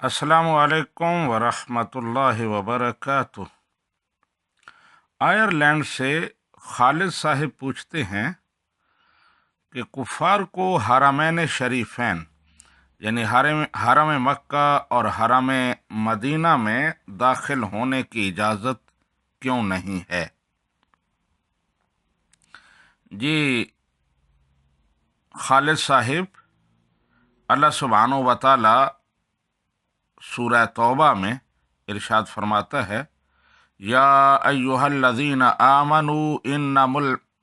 अस्सलामु अलैकुम वरहमतुल्लाहि वबरकातुह। आयरलैंड से खालिद साहिब पूछते हैं कि कुफ़ार को हरमैन शरीफैन यानी हरम मक्का और हरम मदीना में दाखिल होने की इजाज़त क्यों नहीं है। जी खालिद साहिब, अल्लाह सुब्हानहू व तआला सूरह तौबा में इरशाद फरमाता है, या अय्युहल्लज़ीना आमनू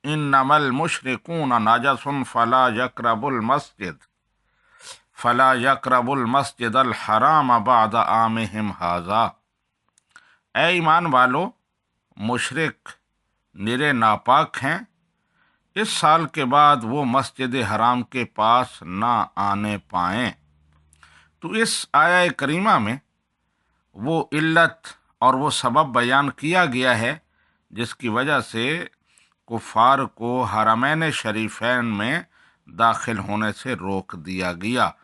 इन्नमल मुशरिकून नजसुन फला यक़रबुल मस्जिदल हराम बअद आमिहिम हाज़ा। ए ईमान वालो, मुशरिक निरे नापाक हैं, इस साल के बाद वो मस्जिद हराम के पास ना आने पाएं। तो इस आया करीमा में वो इल्लत और वो सबब बयान किया गया है जिसकी वजह से कुफ़ार को हरमैन शरीफैन में दाखिल होने से रोक दिया गया,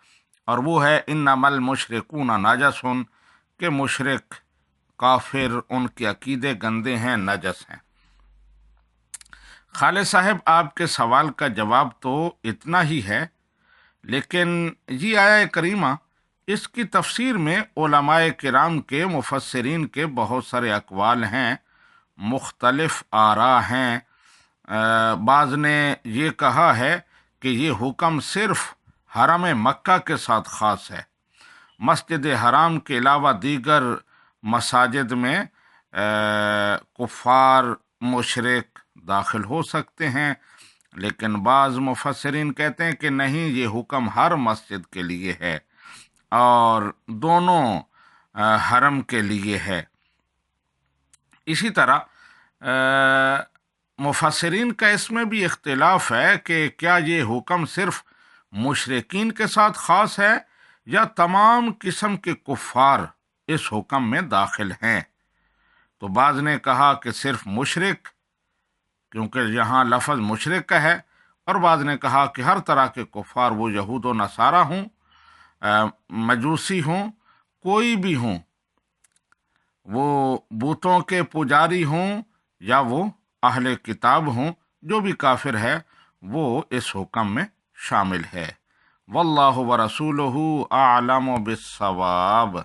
और वो है इन्नमल मुशरिकून नजसुन, के मुशरिक काफिर उनके अकीदे गंदे हैं, नजस हैं। खालिद साहब, आपके सवाल का जवाब तो इतना ही है, लेकिन ये आया करीमा, इसकी तफसीर में उलमाए किराम के मुफस्सिरीन के बहुत सारे अक़वाल हैं, मुख्तलिफ आरा हैं। बाज़ ने ये कहा है कि ये हुक्म सिर्फ हरम मक्का के साथ ख़ास है, मस्जिद हराम के अलावा दीगर मसाजिद में कुफ़ार मुशरिक दाखिल हो सकते हैं। लेकिन बाज़ मुफस्सिरीन कहते हैं कि नहीं, ये हुक्म हर मस्जिद के लिए है और दोनों हरम के लिए है। इसी तरह मुफस्सिरीन का इसमें भी इख्तिलाफ है कि क्या ये हुक्म सिर्फ मुशरिकीन के साथ ख़ास है या तमाम किस्म के कुफ़ार इस हुक्म में दाखिल हैं। तो बाज़ ने कहा कि सिर्फ मुशरिक, क्योंकि यहाँ लफ्ज़ मुशरिक का है, और बाज़ ने कहा कि हर तरह के कुफ़ार, वो यहूद व नसारा हों, मजूसी हों, कोई भी हों, वो बूतों के पुजारी हों या वो अहले किताब हों, जो भी काफिर है वो इस हुक्म में शामिल है। वल्लाहु व रसूलुहु आलम बिस्सवाब।